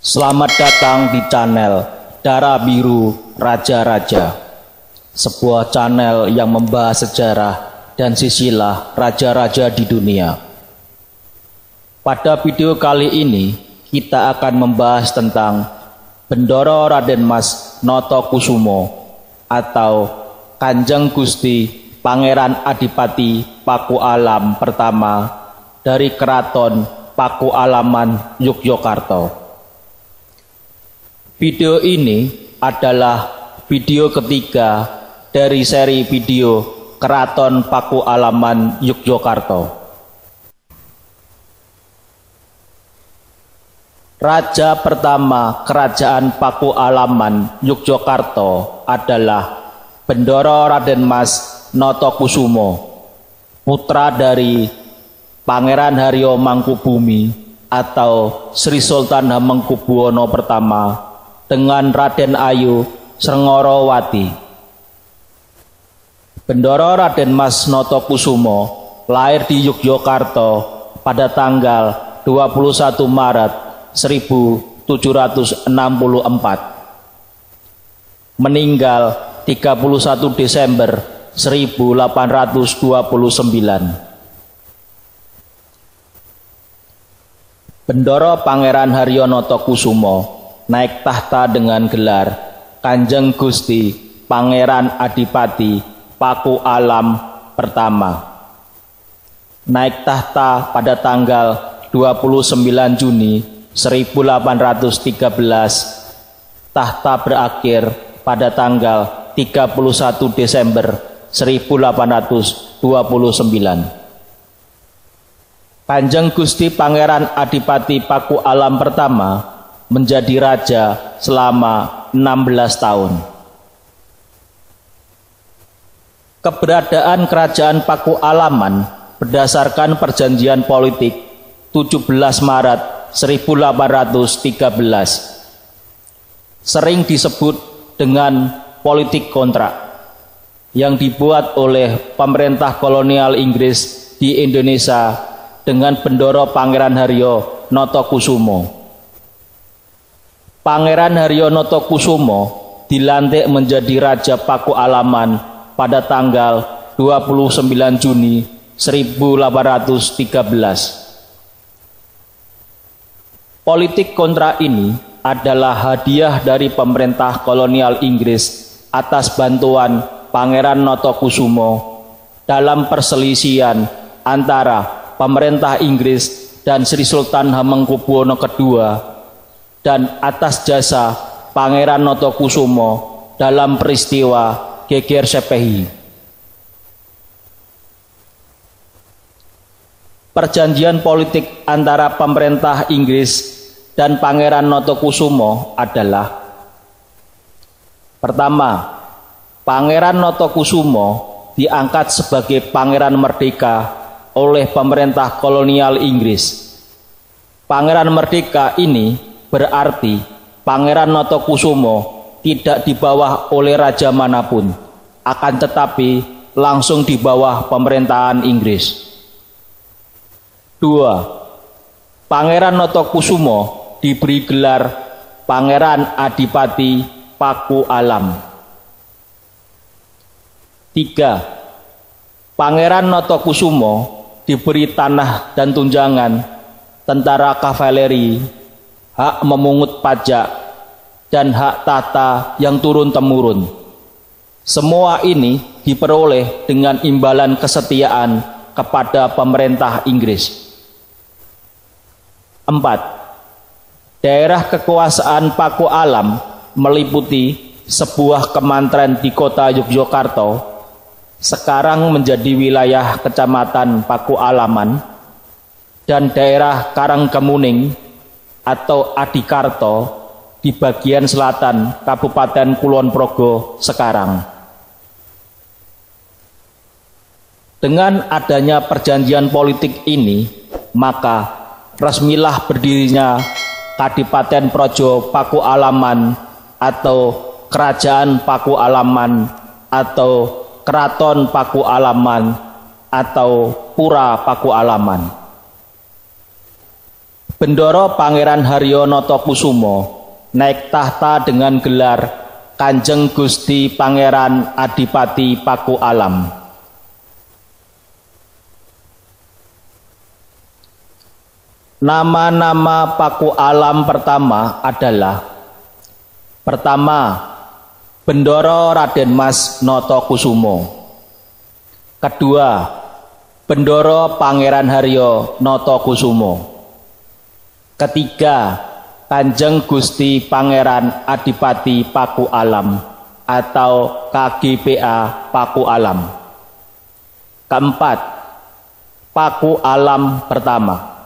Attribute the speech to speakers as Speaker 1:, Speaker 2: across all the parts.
Speaker 1: Selamat datang di channel Darah Biru Raja-Raja, sebuah channel yang membahas sejarah dan silsilah raja-raja di dunia. Pada video kali ini kita akan membahas tentang Bendoro Raden Mas Notokusumo atau Kanjeng Gusti Pangeran Adipati Pakualam pertama dari Keraton Pakualaman Yogyakarta. Video ini adalah video ketiga dari seri video Keraton Pakualaman Yogyakarta. Raja pertama Kerajaan Pakualaman Yogyakarta adalah Bendoro Raden Mas Notokusumo, putra dari Pangeran Haryo Mangkubumi atau Sri Sultan Hamengkubuwono pertama dengan Raden Ayu Srengorowati. Bendoro Raden Mas Notokusumo lahir di Yogyakarta pada tanggal 21 Maret 1764. Meninggal 31 Desember 1829. Bendoro Pangeran Haryo Notokusumo naik tahta dengan gelar Kanjeng Gusti Pangeran Adipati Pakualam pertama. Naik tahta pada tanggal 29 Juni 1813. Tahta berakhir pada tanggal 31 Desember 1829. Kanjeng Gusti Pangeran Adipati Pakualam pertama menjadi raja selama 16 tahun. Keberadaan Kerajaan Pakualaman berdasarkan perjanjian politik 17 Maret 1813 sering disebut dengan politik kontrak yang dibuat oleh pemerintah kolonial Inggris di Indonesia dengan Bendoro Pangeran Haryo Notokusumo. Pangeran Haryo Notokusumo dilantik menjadi Raja Pakualaman pada tanggal 29 Juni 1813. Politik kontrak ini adalah hadiah dari pemerintah kolonial Inggris atas bantuan Pangeran Notokusumo dalam perselisihan antara pemerintah Inggris dan Sri Sultan Hamengkubuwono II dan atas jasa Pangeran Notokusumo dalam peristiwa Geger Sepehi. Perjanjian politik antara pemerintah Inggris dan Pangeran Notokusumo adalah: pertama, Pangeran Notokusumo diangkat sebagai Pangeran Merdeka oleh pemerintah kolonial Inggris. Pangeran Merdeka ini berarti Pangeran Notokusumo tidak di bawah oleh raja manapun, akan tetapi langsung di bawah pemerintahan Inggris. 2. Pangeran Notokusumo diberi gelar Pangeran Adipati Pakualam. 3. Pangeran Notokusumo diberi tanah dan tunjangan, tentara kavaleri, hak memungut pajak, dan hak tahta yang turun-temurun. Semua ini diperoleh dengan imbalan kesetiaan kepada pemerintah Inggris. 4. Daerah kekuasaan Pakualam meliputi sebuah kemantren di kota Yogyakarta, sekarang menjadi wilayah Kecamatan Pakualaman, dan daerah Karangkemuning atau Adikarto di bagian selatan Kabupaten Kulon Progo sekarang. Dengan adanya perjanjian politik ini, maka resmilah berdirinya Kadipaten Projo Pakualaman atau Kerajaan Pakualaman atau Keraton Pakualaman atau Pura Pakualaman. Bendoro Pangeran Haryo Notokusumo naik tahta dengan gelar Kanjeng Gusti Pangeran Adipati Paku Alam. Nama-nama Paku Alam pertama adalah: pertama, Bendoro Raden Mas Notokusumo. Kedua, Bendoro Pangeran Haryo Notokusumo. Ketiga, Kanjeng Gusti Pangeran Adipati Paku Alam atau KGPA Paku Alam. Keempat, Paku Alam pertama.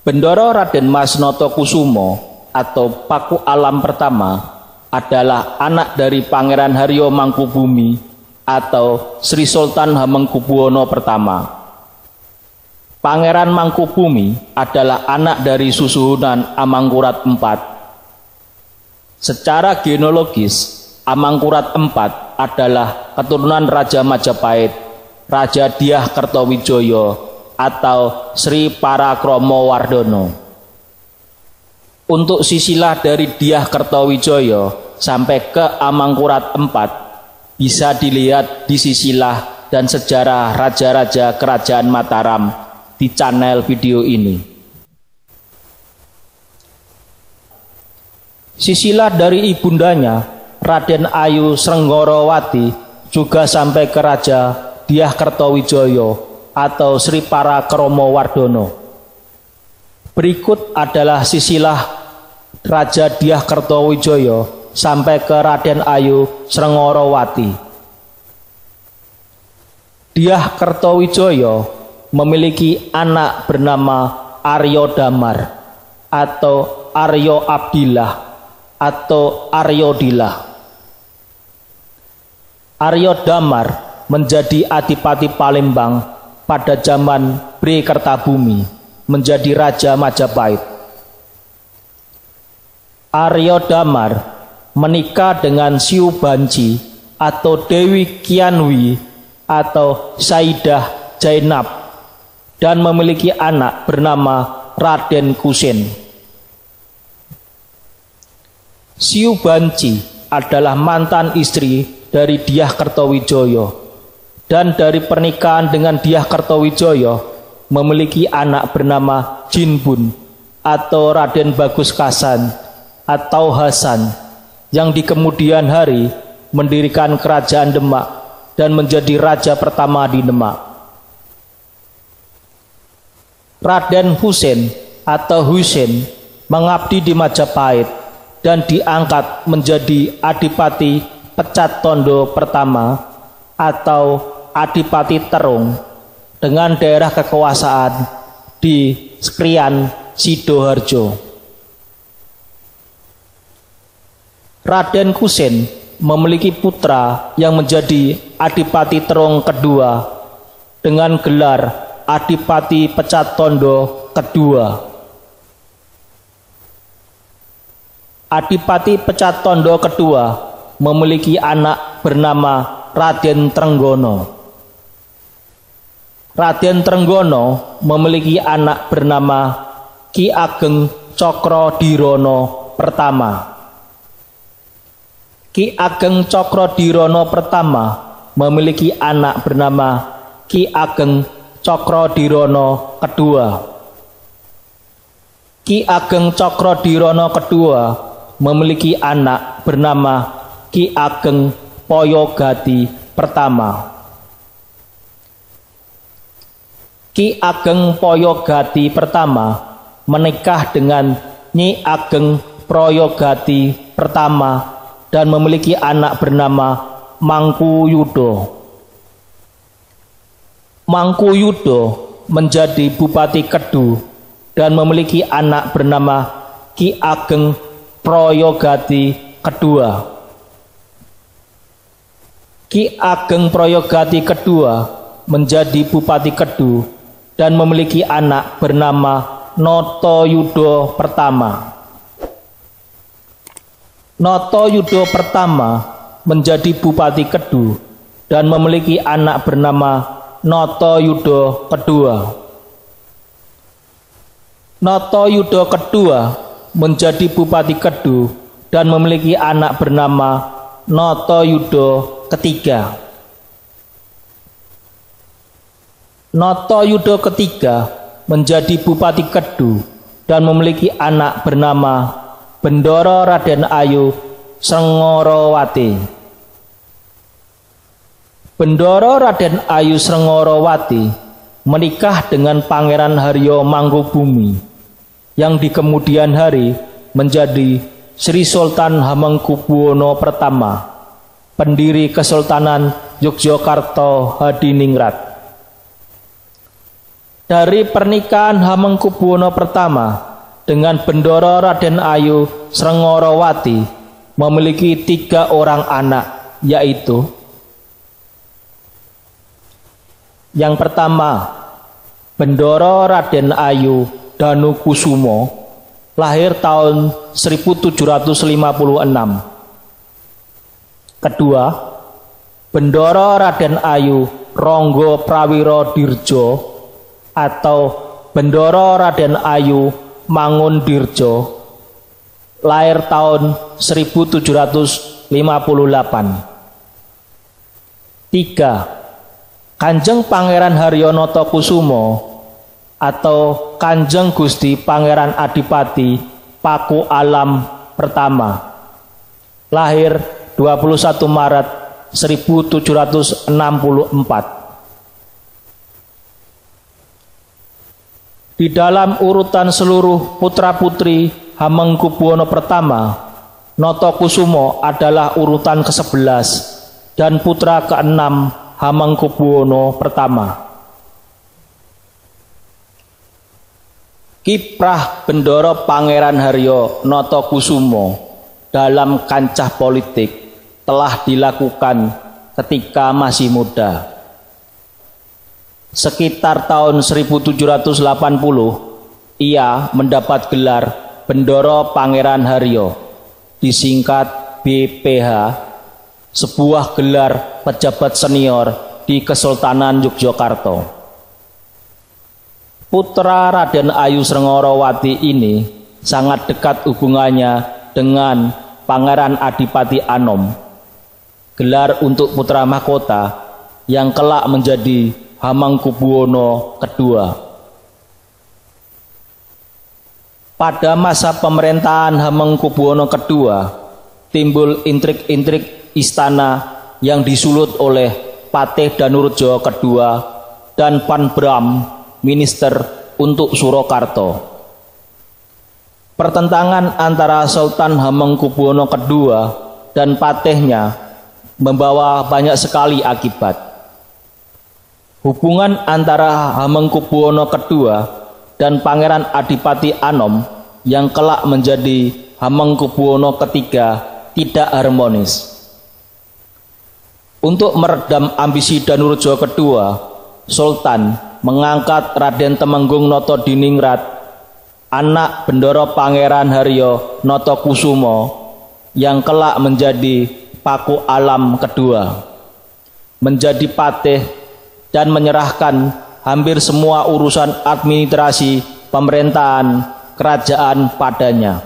Speaker 1: Bendoro Raden Mas Notokusumo atau Paku Alam pertama adalah anak dari Pangeran Haryo Mangkubumi atau Sri Sultan Hamengkubuwono pertama. Pangeran Mangkubumi adalah anak dari susuhunan Amangkurat IV. Secara genealogis, Amangkurat IV adalah keturunan Raja Majapahit, Raja Dyah Kertowijoyo atau Sri Parakromo Wardono. Untuk silsilah dari Dyah Kertowijoyo sampai ke Amangkurat IV bisa dilihat di silsilah dan sejarah raja-raja Kerajaan Mataram di channel video ini. Silsilah dari ibundanya Raden Ayu Srenggorowati juga sampai ke Raja Dyah Kertowijoyo atau Sri Parakromo Wardono. Berikut adalah silsilah Raja Dyah Kertowijoyo sampai ke Raden Ayu Srenggorowati. Dyah Kertowijoyo memiliki anak bernama Aryo Damar atau Aryo Abdillah atau Aryo Dilah. Aryo Damar menjadi Adipati Palembang pada zaman Bri Kertabumi, menjadi Raja Majapahit. Aryo Damar menikah dengan Siu Banci atau Dewi Kianwi atau Saidah Jainab dan memiliki anak bernama Raden Kusin. Siu Banci adalah mantan istri dari Dyah Kertowijoyo dan dari pernikahan dengan Dyah Kertowijoyo memiliki anak bernama Jinbun atau Raden Bagus Kasan atau Hasan, yang di kemudian hari mendirikan kerajaan Demak dan menjadi raja pertama di Demak. Raden Husein atau Husein mengabdi di Majapahit dan diangkat menjadi Adipati Pecat Tondo pertama atau Adipati Terung dengan daerah kekuasaan di Skrian Sidoarjo. Raden Kusin memiliki putra yang menjadi Adipati Terung kedua dengan gelar Adipati Pecat Tondo kedua. Adipati Pecat Tondo kedua memiliki anak bernama Raden Trenggono. Raden Trenggono memiliki anak bernama Ki Ageng Cokro-Dirono pertama. Ki Ageng Cokro-Dirono pertama memiliki anak bernama Ki Ageng Cokro-Dirono kedua. Ki Ageng Cokro-Dirono kedua memiliki anak bernama Ki Ageng Poyogati pertama. Ki Ageng Poyogati pertama menikah dengan Nyi Ageng Proyogati pertama dan memiliki anak bernama Mangkuyudo. Mangkuyudo menjadi Bupati Kedu dan memiliki anak bernama Ki Ageng Proyogati kedua. Ki Ageng Proyogati kedua menjadi Bupati Kedu dan memiliki anak bernama Notoyudo pertama. Notoyudo pertama menjadi Bupati Kedu dan memiliki anak bernama Noto Yudo kedua. Noto Yudo kedua menjadi Bupati Kedu dan memiliki anak bernama Noto Yudo ketiga. Noto Yudo ketiga menjadi Bupati Kedu dan memiliki anak bernama Bendoro Raden Ayu Srengorowati. Bendoro Raden Ayu Srengorowati menikah dengan Pangeran Haryo Mangkubumi yang di kemudian hari menjadi Sri Sultan Hamengkubuwono I, pendiri Kesultanan Yogyakarta Hadiningrat. Dari pernikahan Hamengkubuwono I dengan Bendoro Raden Ayu Srengorowati memiliki 3 orang anak, yaitu yang pertama Bendoro Raden Ayu Danukusumo, lahir tahun 1756. Kedua, Bendoro Raden Ayu Ronggo Prawiro Dirjo atau Bendoro Raden Ayu Mangundirjo, lahir tahun 1758. 3. Kanjeng Pangeran Haryonoto Kusumo atau Kanjeng Gusti Pangeran Adipati Paku Alam pertama, lahir 21 Maret 1764. Di dalam urutan seluruh putra-putri Hamengkubuwono I, Noto Kusumo adalah urutan ke-11 dan putra ke-6 Hamengkubuwono I. Kiprah Bendoro Pangeran Haryo Noto Kusumo dalam kancah politik telah dilakukan ketika masih muda. Sekitar tahun 1780, ia mendapat gelar Bendoro Pangeran Haryo, disingkat BPH, sebuah gelar pejabat senior di Kesultanan Yogyakarta. Putra Raden Ayu Srengorowati ini sangat dekat hubungannya dengan Pangeran Adipati Anom, gelar untuk putra mahkota yang kelak menjadi Hamengkubuwono II. Pada masa pemerintahan Hamengkubuwono II, timbul intrik-intrik istana yang disulut oleh Patih Danurjo II dan Pan Bram, minister untuk Surakarta. Pertentangan antara Sultan Hamengkubuwono II dan patihnya membawa banyak sekali akibat. Hubungan antara Hamengkubuwono II dan Pangeran Adipati Anom yang kelak menjadi Hamengkubuwono III tidak harmonis. Untuk meredam ambisi Danurjo II, Sultan mengangkat Raden Temenggung Noto Diningrat, anak Bendoro Pangeran Haryo Noto Kusumo yang kelak menjadi Paku Alam kedua, menjadi patih dan menyerahkan hampir semua urusan administrasi pemerintahan kerajaan padanya.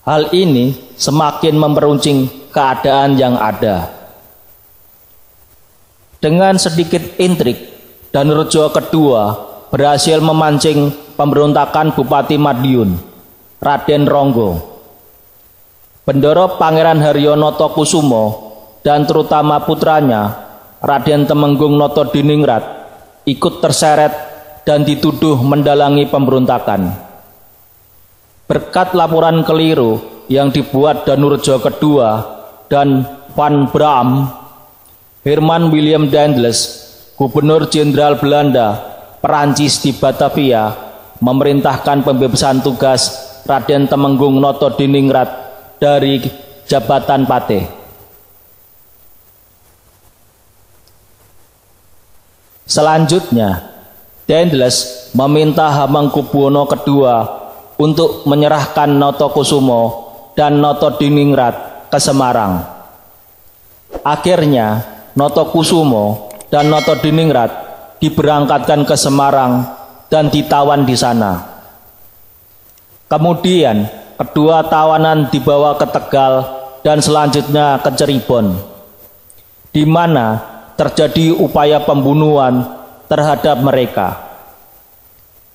Speaker 1: Hal ini semakin memperuncing keadaan yang ada. Dengan sedikit intrik, Danurjo II berhasil memancing pemberontakan Bupati Madiun, Raden Ronggo. Bendoro Pangeran Haryo Noto Kusumo dan terutama putranya Raden Temenggung Noto Diningrat ikut terseret dan dituduh mendalangi pemberontakan. Berkat laporan keliru yang dibuat Danurjo II dan Van Bram, Herman William Daendels, Gubernur Jenderal Belanda Perancis di Batavia, memerintahkan pembebasan tugas Raden Temenggung Noto Diningrat dari jabatan patih. Selanjutnya, Daendels meminta Hamengkubuwono II untuk menyerahkan Noto Kusumo dan Noto Diningrat ke Semarang. Akhirnya, Notokusumo dan Notodiningrat diberangkatkan ke Semarang dan ditawan di sana. Kemudian kedua tawanan dibawa ke Tegal dan selanjutnya ke Cirebon, di mana terjadi upaya pembunuhan terhadap mereka.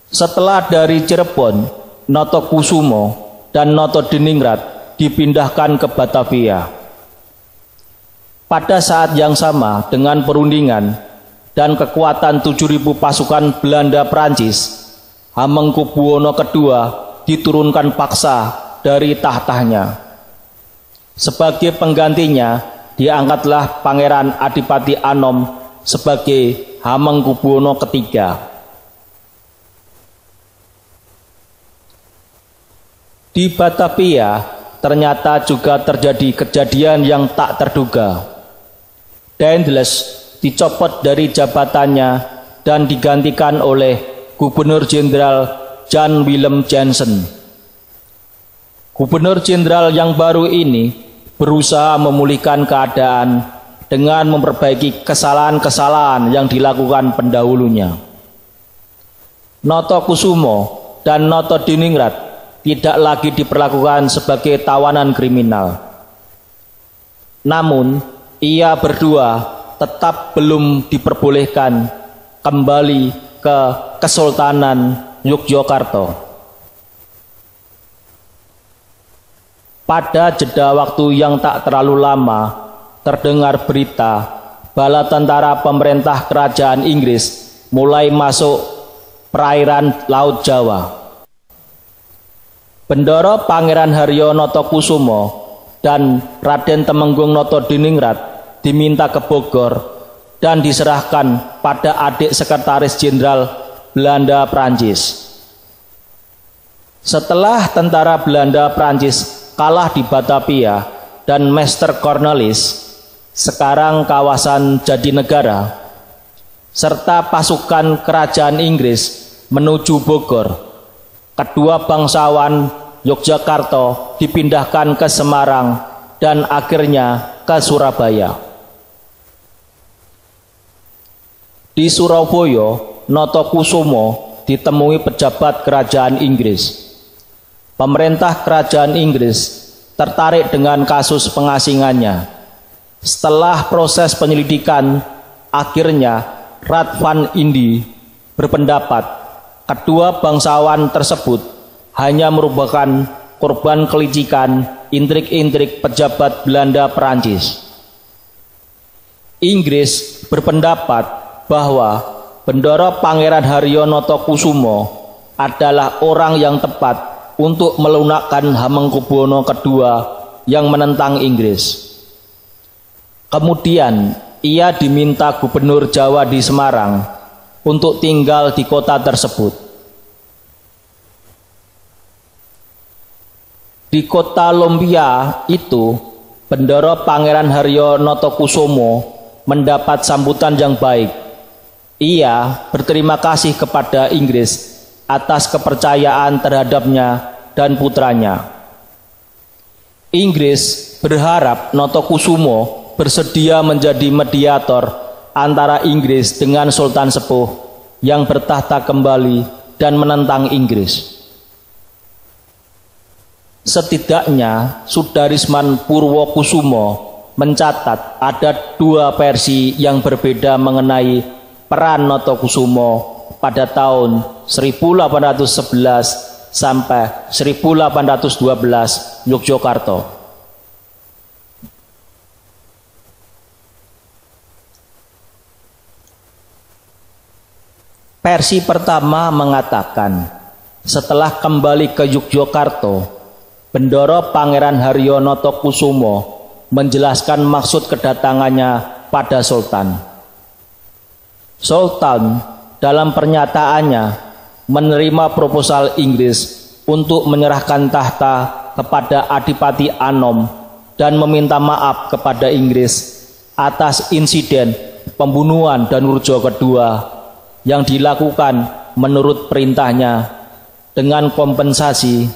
Speaker 1: Setelah dari Cirebon, Notokusumo dan Notodiningrat dipindahkan ke Batavia. Pada saat yang sama dengan perundingan dan kekuatan 7.000 pasukan Belanda Prancis, Hamengkubuwono II diturunkan paksa dari tahtanya. Sebagai penggantinya, diangkatlah Pangeran Adipati Anom sebagai Hamengkubuwono III. Di Batavia ternyata juga terjadi kejadian yang tak terduga. Daendels dicopot dari jabatannya dan digantikan oleh Gubernur Jenderal Jan Willem Jansen. Gubernur Jenderal yang baru ini berusaha memulihkan keadaan dengan memperbaiki kesalahan-kesalahan yang dilakukan pendahulunya. Notokusumo dan Notodiningrat tidak lagi diperlakukan sebagai tawanan kriminal. Namun, ia berdua tetap belum diperbolehkan kembali ke Kesultanan Yogyakarta. Pada jeda waktu yang tak terlalu lama, terdengar berita bala tentara pemerintah kerajaan Inggris mulai masuk perairan Laut Jawa. Bendoro Pangeran Haryo Notokusumo dan Raden Temenggung Notodiningrat diminta ke Bogor dan diserahkan pada adik sekretaris jenderal Belanda Prancis. Setelah tentara Belanda Prancis kalah di Batavia dan Meester Cornelis, sekarang kawasan Jatinegara, serta pasukan kerajaan Inggris menuju Bogor, kedua bangsawan Yogyakarta dipindahkan ke Semarang dan akhirnya ke Surabaya. Di Surabaya, Notokusumo ditemui pejabat kerajaan Inggris. Pemerintah kerajaan Inggris tertarik dengan kasus pengasingannya. Setelah proses penyelidikan, akhirnya Raad van Indi berpendapat kedua bangsawan tersebut hanya merupakan korban kelicikan intrik-intrik pejabat Belanda Perancis. Inggris berpendapat bahwa Bendoro Pangeran Haryo Notokusumo adalah orang yang tepat untuk melunakkan Hamengkubuwono II yang menentang Inggris. Kemudian ia diminta Gubernur Jawa di Semarang untuk tinggal di kota tersebut. Di kota Lumpia itu, Bendoro Pangeran Haryo Notokusumo mendapat sambutan yang baik. Ia berterima kasih kepada Inggris atas kepercayaan terhadapnya dan putranya. Inggris berharap Notokusumo bersedia menjadi mediator antara Inggris dengan Sultan Sepuh yang bertahta kembali dan menentang Inggris. Setidaknya Sudarisman Purwokusumo mencatat ada dua versi yang berbeda mengenai peran Notokusumo pada tahun 1811 sampai 1812 Yogyakarta. Versi pertama mengatakan, setelah kembali ke Yogyakarta, Bendoro Pangeran Haryo Notokusumo menjelaskan maksud kedatangannya pada Sultan. Sultan dalam pernyataannya menerima proposal Inggris untuk menyerahkan tahta kepada Adipati Anom dan meminta maaf kepada Inggris atas insiden pembunuhan Danurjo II yang dilakukan menurut perintahnya. Dengan kompensasi,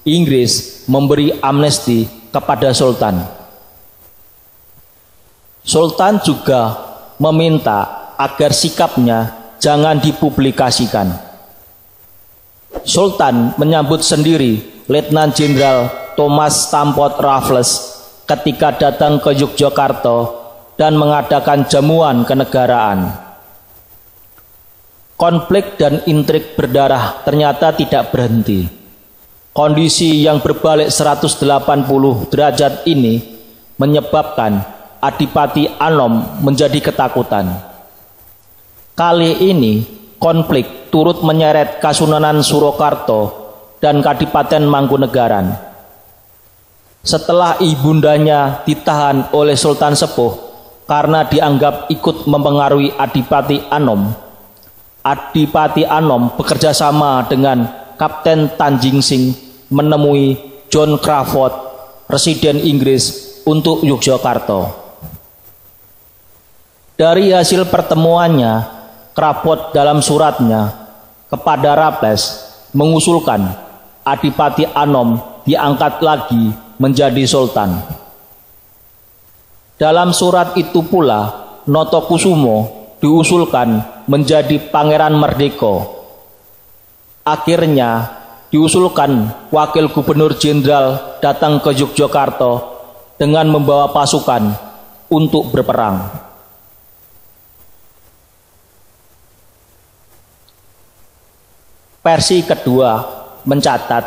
Speaker 1: Inggris memberi amnesti kepada Sultan. Sultan juga meminta agar sikapnya jangan dipublikasikan. Sultan menyambut sendiri Letnan Jenderal Thomas Stamford Raffles ketika datang ke Yogyakarta dan mengadakan jamuan kenegaraan. Konflik dan intrik berdarah ternyata tidak berhenti. Kondisi yang berbalik 180 derajat ini menyebabkan Adipati Anom menjadi ketakutan. Kali ini konflik turut menyeret Kasunanan Surakarta dan Kadipaten Mangkunegaran. Setelah ibundanya ditahan oleh Sultan Sepuh karena dianggap ikut mempengaruhi Adipati Anom, Adipati Anom bekerja sama dengan Kapten Tanjing menemui John Crawford, Presiden Inggris, untuk Yogyakarta. Dari hasil pertemuannya, Crawford dalam suratnya kepada Raffles mengusulkan Adipati Anom diangkat lagi menjadi sultan. Dalam surat itu pula Notokusumo diusulkan menjadi Pangeran Merdeka. Akhirnya diusulkan Wakil Gubernur Jenderal datang ke Yogyakarta dengan membawa pasukan untuk berperang. Versi kedua mencatat,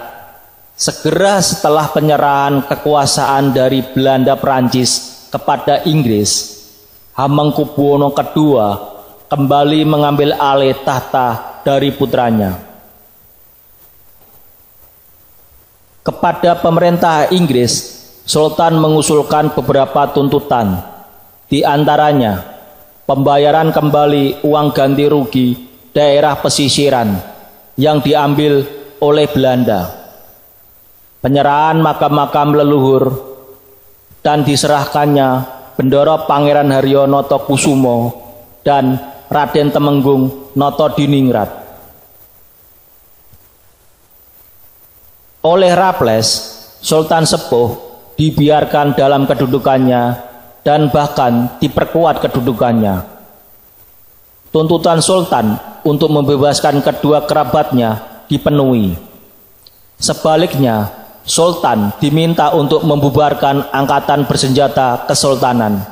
Speaker 1: segera setelah penyerahan kekuasaan dari Belanda Perancis kepada Inggris, Hamengkubuwono II kembali mengambil alih tahta dari putranya. Kepada pemerintah Inggris, Sultan mengusulkan beberapa tuntutan, di antaranya pembayaran kembali uang ganti rugi daerah pesisiran yang diambil oleh Belanda, penyerahan makam-makam leluhur, dan diserahkannya bendera Pangeran Haryo Notokusumo dan Raden Temenggung Notodiningrat. Oleh Raffles, Sultan Sepuh dibiarkan dalam kedudukannya dan bahkan diperkuat kedudukannya. Tuntutan Sultan untuk membebaskan kedua kerabatnya dipenuhi. Sebaliknya, Sultan diminta untuk membubarkan angkatan bersenjata kesultanan.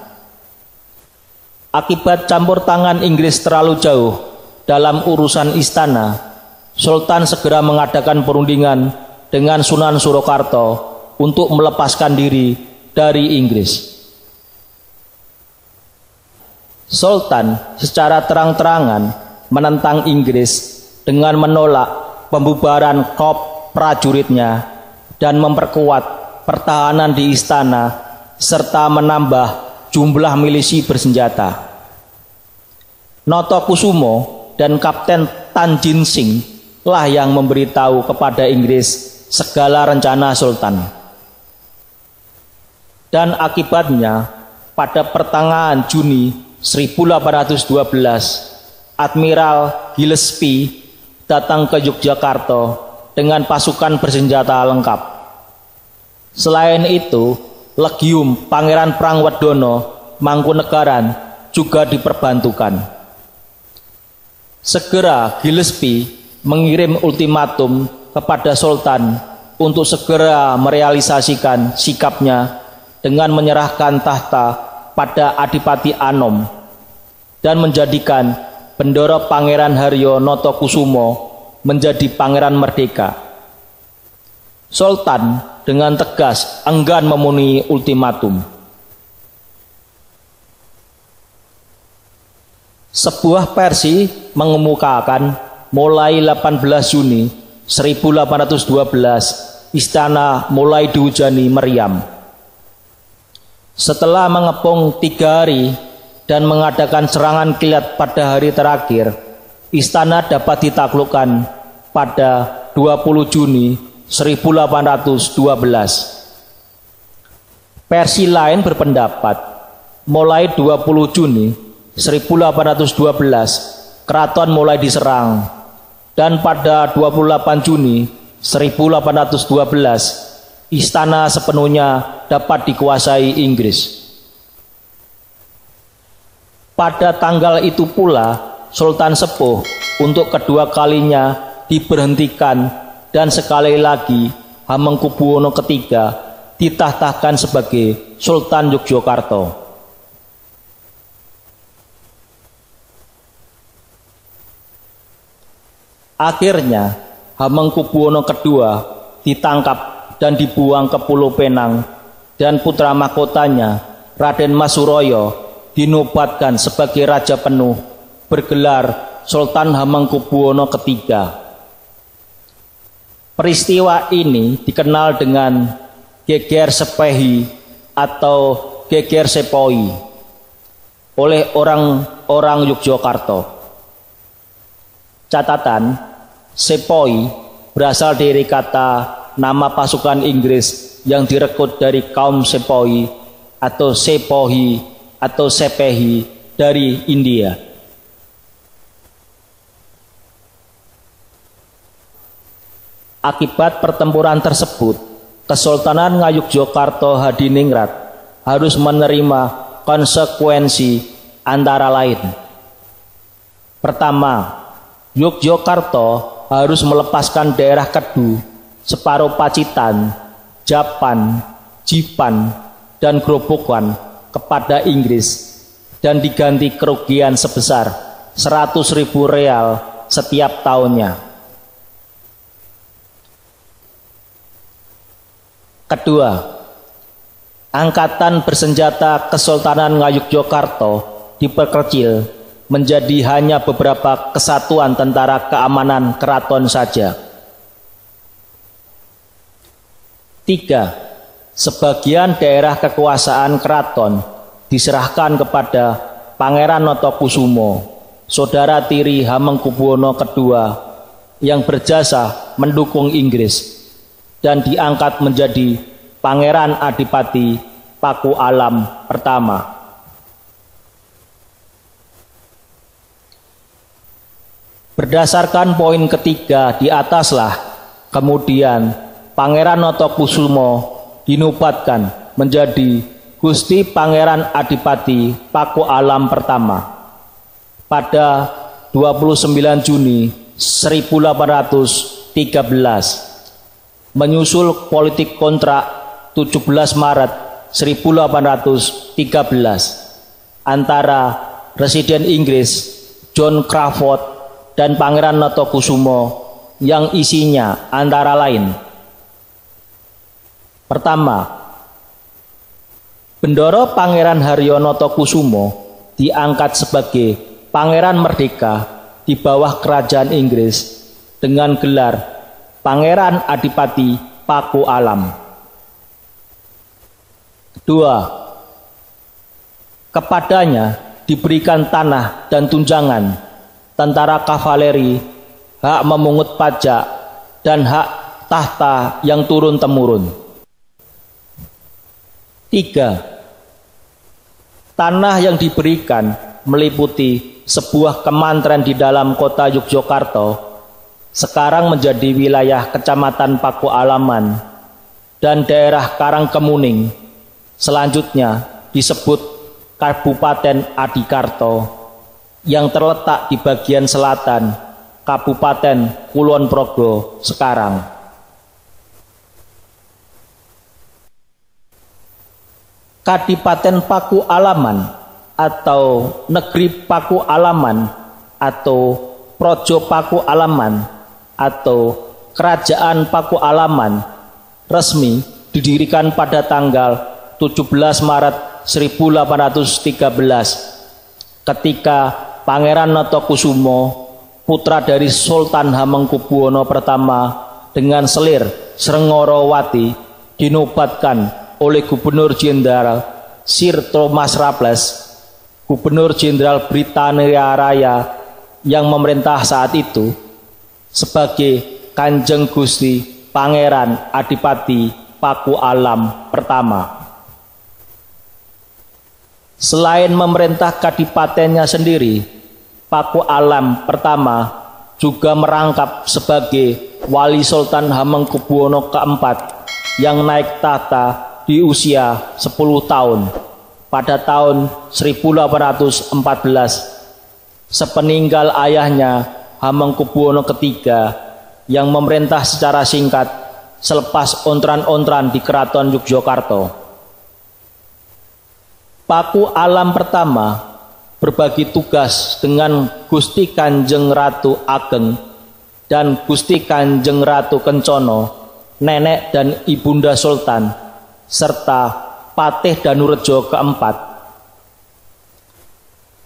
Speaker 1: Akibat campur tangan Inggris terlalu jauh dalam urusan istana, Sultan segera mengadakan perundingan dengan Sunan Surakarta untuk melepaskan diri dari Inggris. Sultan secara terang-terangan menentang Inggris dengan menolak pembubaran korps prajuritnya dan memperkuat pertahanan di istana serta menambah jumlah milisi bersenjata. Notokusumo dan Kapten Tanjin Sing lah yang memberitahu kepada Inggris segala rencana Sultan. Dan akibatnya pada pertengahan Juni 1812, Admiral Gillespie datang ke Yogyakarta dengan pasukan bersenjata lengkap. Selain itu, Legium Pangeran Prangwedono Mangkunegaran juga diperbantukan. Segera Gillespie mengirim ultimatum kepada Sultan untuk segera merealisasikan sikapnya dengan menyerahkan tahta pada Adipati Anom dan menjadikan bendera Pangeran Haryo Notokusumo menjadi Pangeran Merdeka. Sultan dengan tegas enggan memenuhi ultimatum. Sebuah versi mengemukakan mulai 18 Juni 1812 istana mulai dihujani meriam. Setelah mengepung 3 hari dan mengadakan serangan kilat pada hari terakhir, istana dapat ditaklukkan pada 20 Juni 1812. Versi lain berpendapat, mulai 20 Juni 1812 keraton mulai diserang, dan pada 28 Juni 1812 istana sepenuhnya dapat dikuasai Inggris. Pada tanggal itu pula Sultan Sepuh untuk kedua kalinya diberhentikan dan sekali lagi Hamengkubuwono III ditahtakan sebagai Sultan Yogyakarta. Akhirnya Hamengkubuwono II ditangkap dan dibuang ke Pulau Penang, dan putra mahkotanya Raden Mas Suroyo dinobatkan sebagai raja penuh bergelar Sultan Hamengkubuwono III. Peristiwa ini dikenal dengan Geger Sepehi atau Geger Sepoi oleh orang-orang Yogyakarta. Catatan, Sepoi berasal dari kata nama pasukan Inggris yang direkrut dari kaum Sepoi atau Sepohi atau Sepehi dari India. Akibat pertempuran tersebut, Kesultanan Ngayogyakarta Hadiningrat harus menerima konsekuensi antara lain. Pertama, Yogyakarta harus melepaskan daerah Kedu, separuh Pacitan, Japan, Jipan, dan Grobogan kepada Inggris dan diganti kerugian sebesar 100.000 real setiap tahunnya. Kedua, angkatan bersenjata Kesultanan Ngayogyakarta diperkecil menjadi hanya beberapa kesatuan tentara keamanan keraton saja. 3. Sebagian daerah kekuasaan keraton diserahkan kepada Pangeran Notokusumo, saudara tiri Hamengkubuwono II yang berjasa mendukung Inggris dan diangkat menjadi Pangeran Adipati Paku Alam pertama. Berdasarkan poin ketiga di ataslah, kemudian Pangeran Notokusumo dinobatkan menjadi Gusti Pangeran Adipati Paku Alam pertama pada 29 Juni 1813. Menyusul politik kontrak 17 Maret 1813 antara Residen Inggris John Crawford dan Pangeran Notokusumo yang isinya antara lain: pertama, Bendoro Pangeran Haryo Notokusumo diangkat sebagai Pangeran Merdeka di bawah kerajaan Inggris dengan gelar Pangeran Adipati Paku Alam. Kedua, kepadanya diberikan tanah dan tunjangan, tentara kavaleri, hak memungut pajak, dan hak tahta yang turun-temurun. 3. Tanah yang diberikan meliputi sebuah kemantren di dalam kota Yogyakarta, sekarang menjadi wilayah Kecamatan Paku Alaman, dan daerah Karangkemuning, selanjutnya disebut Kabupaten Adikarto, yang terletak di bagian selatan Kabupaten Kulon Progo sekarang. Kadipaten Paku Alaman atau Negeri Paku Alaman atau Projo Paku Alaman atau Kerajaan Paku Alaman resmi didirikan pada tanggal 17 Maret 1813 ketika Pangeran Notokusumo, putra dari Sultan Hamengkubuwono I dengan selir Srengorowati, dinobatkan oleh Gubernur Jenderal Sir Thomas Raffles, Gubernur Jenderal Britania Raya yang memerintah saat itu, sebagai Kanjeng Gusti Pangeran Adipati Paku Alam pertama. Selain memerintah kadipatennya sendiri, Paku Alam pertama juga merangkap sebagai Wali Sultan Hamengkubuwono IV yang naik tahta di usia 10 tahun pada tahun 1814 sepeninggal ayahnya Hamengkubuwono III yang memerintah secara singkat selepas ontran-ontran di Keraton Yogyakarta. Paku Alam pertama berbagi tugas dengan Gusti Kanjeng Ratu Ageng dan Gusti Kanjeng Ratu Kencana, nenek dan ibunda Sultan, serta Patih Danurejo keempat.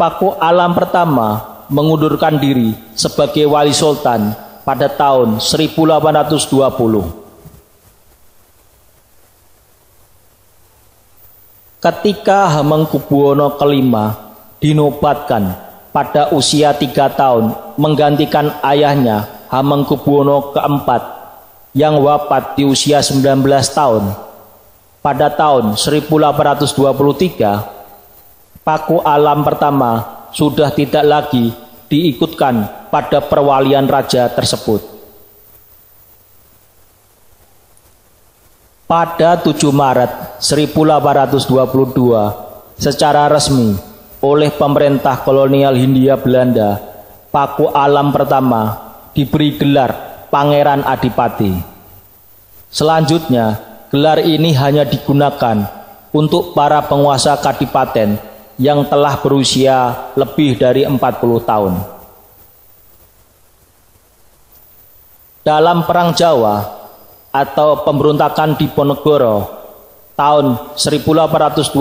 Speaker 1: Paku Alam pertama mengundurkan diri sebagai Wali Sultan pada tahun 1820. Ketika Hamengkubuwono kelima dinobatkan pada usia 3 tahun menggantikan ayahnya Hamengkubuwono keempat yang wafat di usia 19 tahun, pada tahun 1823, Paku Alam pertama sudah tidak lagi diikutkan pada perwalian raja tersebut. Pada 7 Maret 1822, secara resmi oleh pemerintah kolonial Hindia Belanda, Paku Alam pertama diberi gelar Pangeran Adipati. Selanjutnya, gelar ini hanya digunakan untuk para penguasa kadipaten yang telah berusia lebih dari 40 tahun. Dalam Perang Jawa atau pemberontakan Diponegoro tahun 1825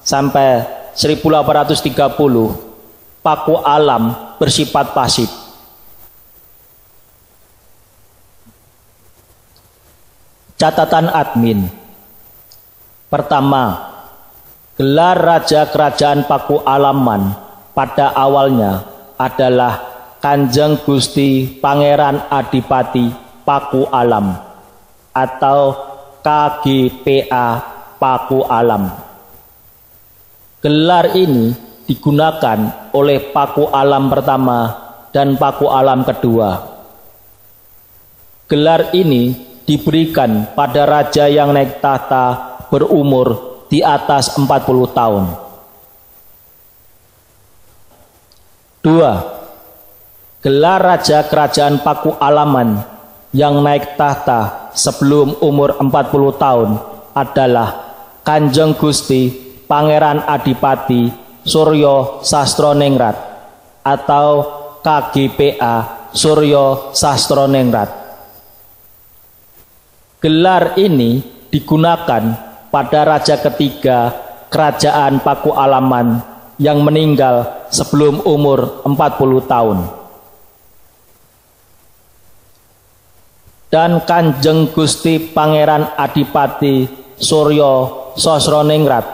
Speaker 1: sampai 1830, Paku Alam bersifat pasif. Catatan admin. Pertama, gelar Raja Kerajaan Paku Alaman pada awalnya adalah Kanjeng Gusti Pangeran Adipati Paku Alam atau KGPA Paku Alam. Gelar ini digunakan oleh Paku Alam pertama dan Paku Alam kedua. Gelar ini diberikan pada raja yang naik tahta berumur di atas 40 tahun. 2. Gelar Raja Kerajaan Paku Alaman yang naik tahta sebelum umur 40 tahun adalah Kanjeng Gusti Pangeran Adipati Suryo Sastroningrat atau KGPA Suryo Sastroningrat. Gelar ini digunakan pada raja ketiga Kerajaan Paku Alaman yang meninggal sebelum umur 40 tahun. Dan Kanjeng Gusti Pangeran Adipati Suryo Sastroningrat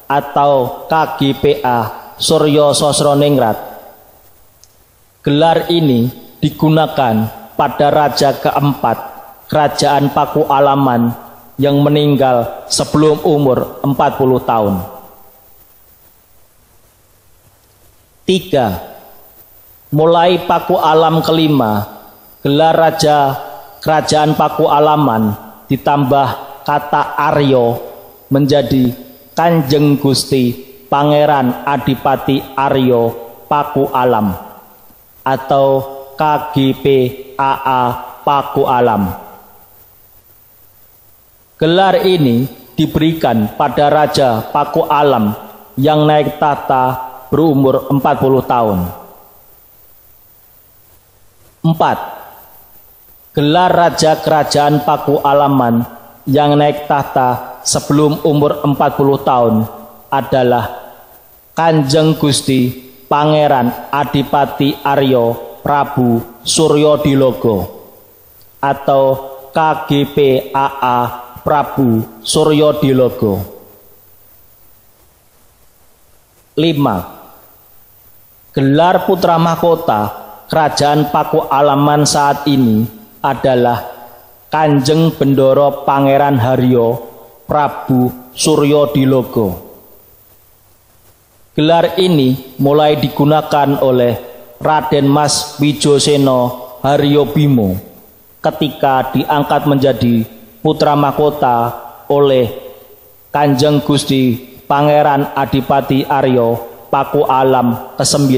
Speaker 1: atau KGPA Suryo Sastroningrat. Gelar ini digunakan pada raja keempat Kerajaan Paku Alaman yang meninggal sebelum umur 40 tahun. 3. Mulai Paku Alam kelima, gelar Raja Kerajaan Paku Alaman ditambah kata Aryo menjadi Kanjeng Gusti Pangeran Adipati Aryo Paku Alam atau KGPAA Paku Alam. Gelar ini diberikan pada Raja Paku Alam yang naik tahta berumur 40 tahun. 4. Gelar Raja Kerajaan Paku Alaman yang naik tahta sebelum umur 40 tahun adalah Kanjeng Gusti Pangeran Adipati Aryo Prabu Suryodilogo atau KGPAA Prabu Suryodilogo. 5. Gelar Putra Mahkota Kerajaan Paku Alaman saat ini adalah Kanjeng Bendoro Pangeran Haryo Prabu Suryodilogo. Gelar ini mulai digunakan oleh Raden Mas Wijoseno Haryobimo ketika diangkat menjadi Putra Mahkota oleh Kanjeng Gusti Pangeran Adipati Aryo Paku Alam ke-9.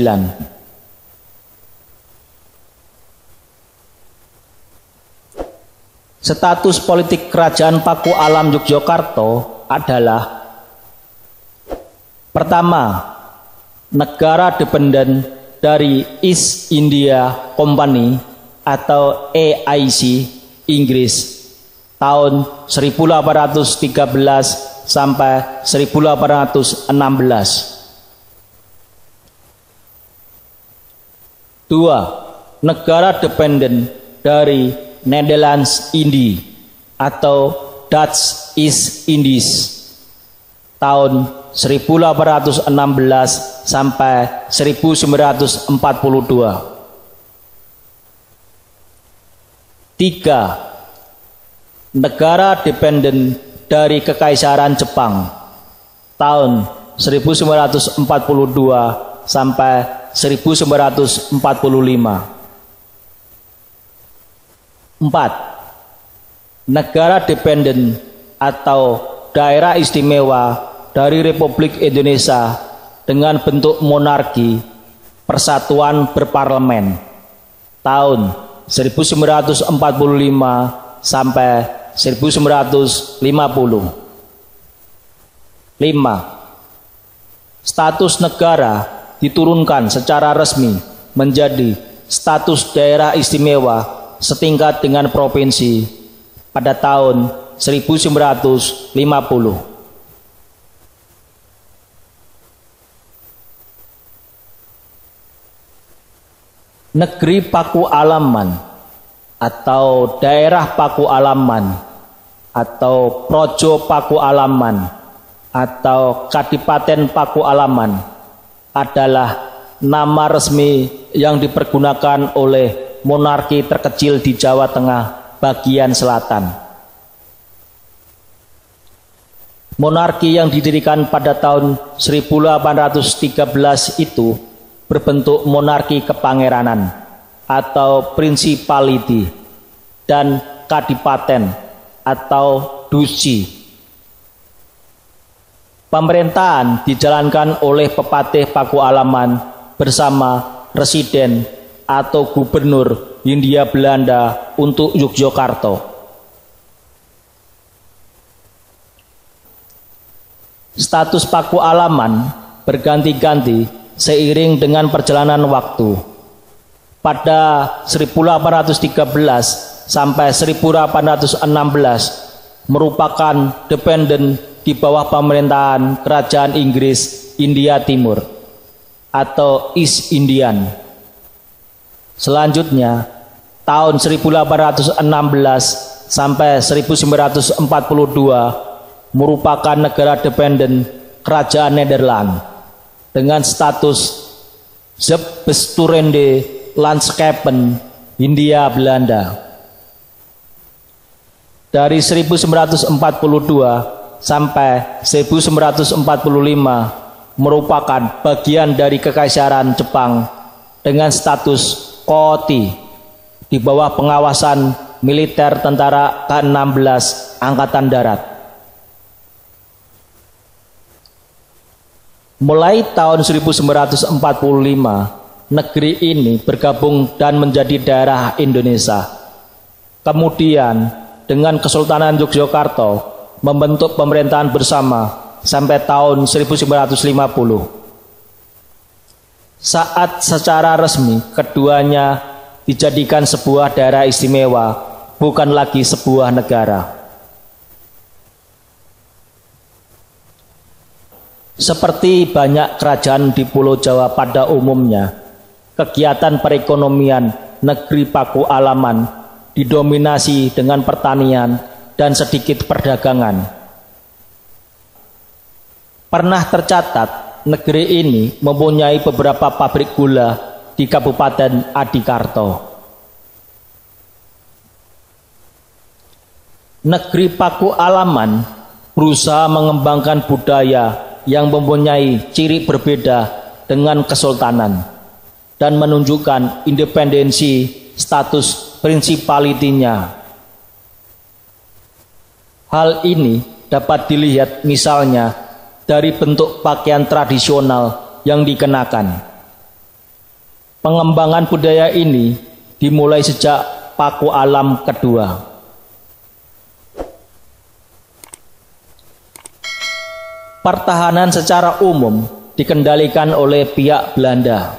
Speaker 1: Status politik Kerajaan Paku Alam Yogyakarta adalah: pertama, negara dependen dari East India Company atau EIC Inggris tahun 1813 sampai 1816. 2. Negara dependen dari Netherlands Indie atau Dutch East Indies tahun 1816 sampai 1942. 3. Negara dependen dari Kekaisaran Jepang tahun 1942 sampai 1945. 4. Negara dependen atau daerah istimewa dari Republik Indonesia dengan bentuk monarki persatuan berparlemen tahun 1945 sampai 1950. 5. Status negara diturunkan secara resmi menjadi status daerah istimewa setingkat dengan provinsi pada tahun 1950. Negeri Paku Alaman atau daerah Paku Alaman atau Projo Paku Alaman atau Kadipaten Paku Alaman adalah nama resmi yang dipergunakan oleh monarki terkecil di Jawa Tengah bagian selatan. Monarki yang didirikan pada tahun 1813 itu berbentuk monarki kepangeranan atau principality dan kadipaten atau duchy. Pemerintahan dijalankan oleh Pepatih Paku Alaman bersama residen atau gubernur Hindia Belanda untuk Yogyakarta. Status Paku Alaman berganti-ganti seiring dengan perjalanan waktu. Pada 1813 sampai 1816 merupakan dependen di bawah pemerintahan Kerajaan Inggris India Timur atau East Indian. Selanjutnya, tahun 1816 sampai 1942 merupakan negara dependen Kerajaan Nederland dengan status Zeebestuurende Landschappen Hindia Belanda. Dari 1942 sampai 1945 merupakan bagian dari Kekaisaran Jepang dengan status Kooti di bawah pengawasan militer tentara ke-16 Angkatan Darat. Mulai tahun 1945, negeri ini bergabung dan menjadi daerah Indonesia. Kemudian, dengan Kesultanan Yogyakarta membentuk pemerintahan bersama sampai tahun 1950. Saat secara resmi keduanya dijadikan sebuah daerah istimewa, bukan lagi sebuah negara. Seperti banyak kerajaan di Pulau Jawa pada umumnya, kegiatan perekonomian negeri Paku Alaman didominasi dengan pertanian dan sedikit perdagangan. Pernah tercatat negeri ini mempunyai beberapa pabrik gula di Kabupaten Adikarto. Negeri Paku Alaman berusaha mengembangkan budaya yang mempunyai ciri berbeda dengan kesultanan dan menunjukkan independensi status prinsipalitinya. Hal ini dapat dilihat misalnya dari bentuk pakaian tradisional yang dikenakan. Pengembangan budaya ini dimulai sejak Paku Alam kedua. Pertahanan secara umum dikendalikan oleh pihak Belanda.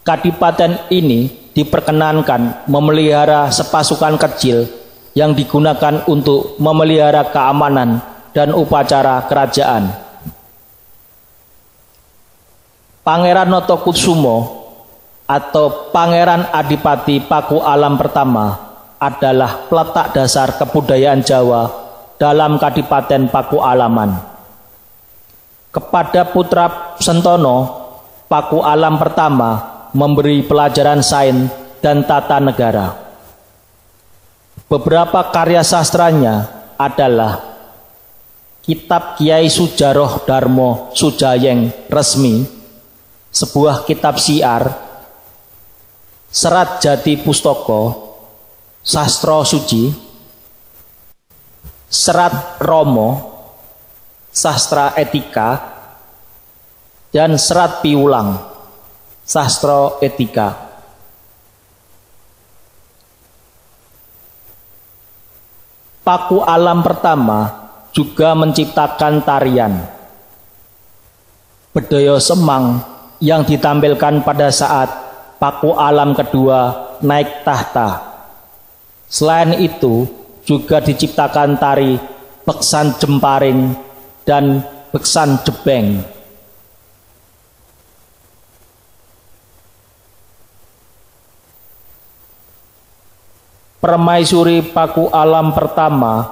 Speaker 1: Kadipaten ini diperkenankan memelihara sepasukan kecil yang digunakan untuk memelihara keamanan dan upacara kerajaan. Pangeran Notokusumo atau Pangeran Adipati Paku Alam pertama adalah peletak dasar kebudayaan Jawa dalam Kadipaten Paku Alaman. Kepada putra Sentono, Paku Alam pertama memberi pelajaran sains dan tata negara. Beberapa karya sastranya adalah Kitab Kiai Sujaroh Darmo Sujayeng Resmi, sebuah kitab syiar, Serat Jati Pustoko, Sastra Suci, Serat Romo, Sastra Etika, dan Serat Piulang, Sastra Etika. Paku Alam pertama juga menciptakan tarian Bedhaya Semang yang ditampilkan pada saat Paku Alam kedua naik tahta. Selain itu juga diciptakan tari Beksan Jemparing dan Beksan Jebeng. Permaisuri Paku Alam pertama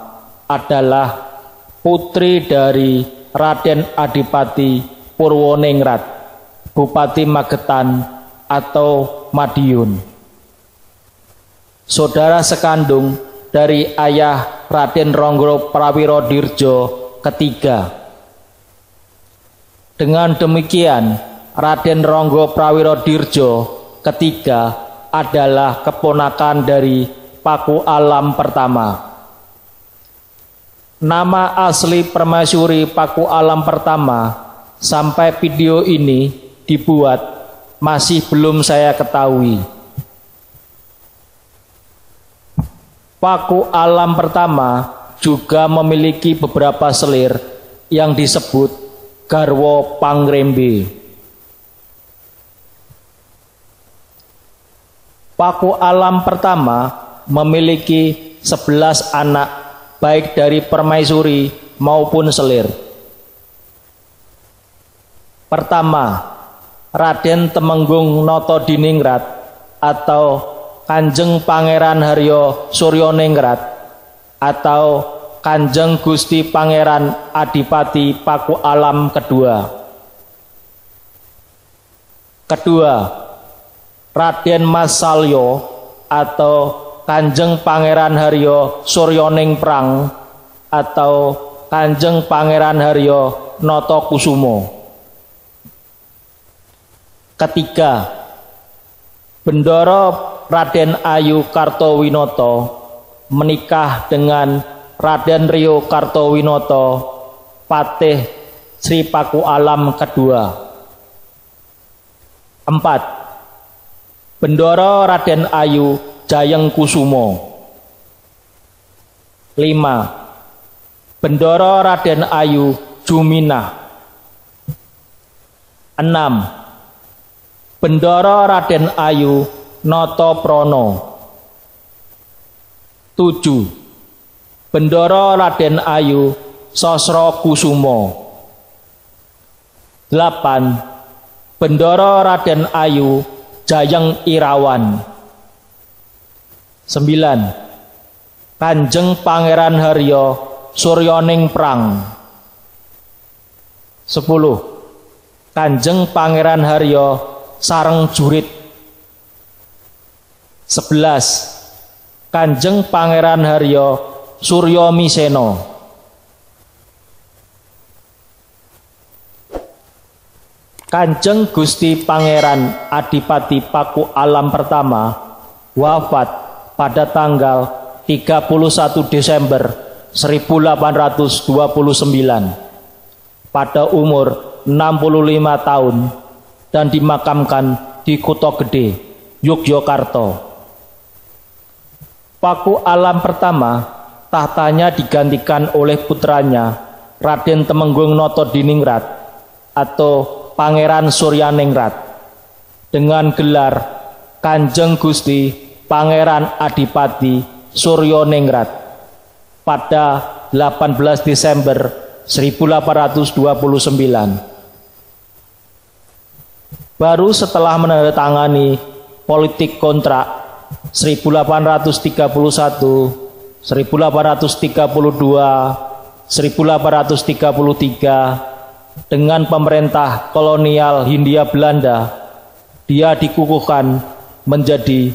Speaker 1: adalah putri dari Raden Adipati Purwoningrat, Bupati Magetan atau Madiun, saudara sekandung dari ayah Raden Ronggo Prawirodirjo ketiga. Dengan demikian, Raden Ronggo Prawirodirjo ketiga adalah keponakan dari Paku Alam pertama. Nama asli permaisuri Paku Alam pertama sampai video ini dibuat masih belum saya ketahui. Paku Alam pertama juga memiliki beberapa selir yang disebut Garwa Pangrembe. Paku Alam pertama memiliki 11 anak baik dari permaisuri maupun selir. Pertama, Raden Temenggung Notodiningrat atau Kanjeng Pangeran Haryo Suryoningrat atau Kanjeng Gusti Pangeran Adipati Paku Alam kedua. Kedua, Raden Mas Salyo atau Kanjeng Pangeran Haryo Suryaningprang atau Kanjeng Pangeran Haryo Notokusumo. Ketiga, Bendoro Raden Ayu Kartowinoto menikah dengan Raden Rio Kartowinoto, Patih Sri Paku Alam kedua. 4. Bendoro Raden Ayu Jayeng Kusumo. 5. Bendoro Raden Ayu Juminah. 6. Bendoro Raden Ayu Notoprono. 7. Bendoro Raden Ayu Sosro Kusumo. 8. Bendoro Raden Ayu Jayeng Irawan. 9. Kanjeng Pangeran Haryo Suryaningprang. 10. Kanjeng Pangeran Haryo Sareng Jurit. 11. Kanjeng Pangeran Haryo Suryomiseno. Kanjeng Gusti Pangeran Adipati Paku Alam pertama wafat pada tanggal 31 Desember 1829 pada umur 65 tahun dan dimakamkan di Kutha Gedhe, Yogyakarta. Paku Alam pertama tahtanya digantikan oleh putranya Raden Temenggung Natodiningrat atau Pangeran Suryaningrat dengan gelar Kanjeng Gusti Pangeran Adipati Suryaningrat pada 18 Desember 1829. Baru setelah menandatangani politik kontrak 1831, 1832, 1833 dengan pemerintah kolonial Hindia Belanda, dia dikukuhkan menjadi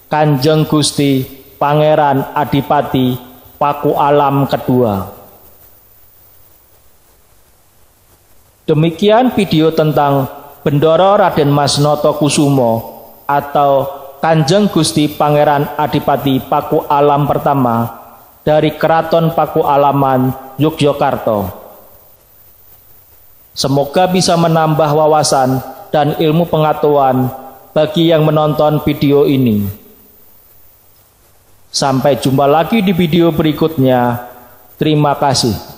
Speaker 1: Kanjeng Gusti Pangeran Adipati Paku Alam kedua. Demikian video tentang Bendoro Raden Mas Natakusuma atau Kanjeng Gusti Pangeran Adipati Paku Alam pertama dari Keraton Paku Alaman, Yogyakarta. Semoga bisa menambah wawasan dan ilmu pengetahuan bagi yang menonton video ini. Sampai jumpa lagi di video berikutnya. Terima kasih.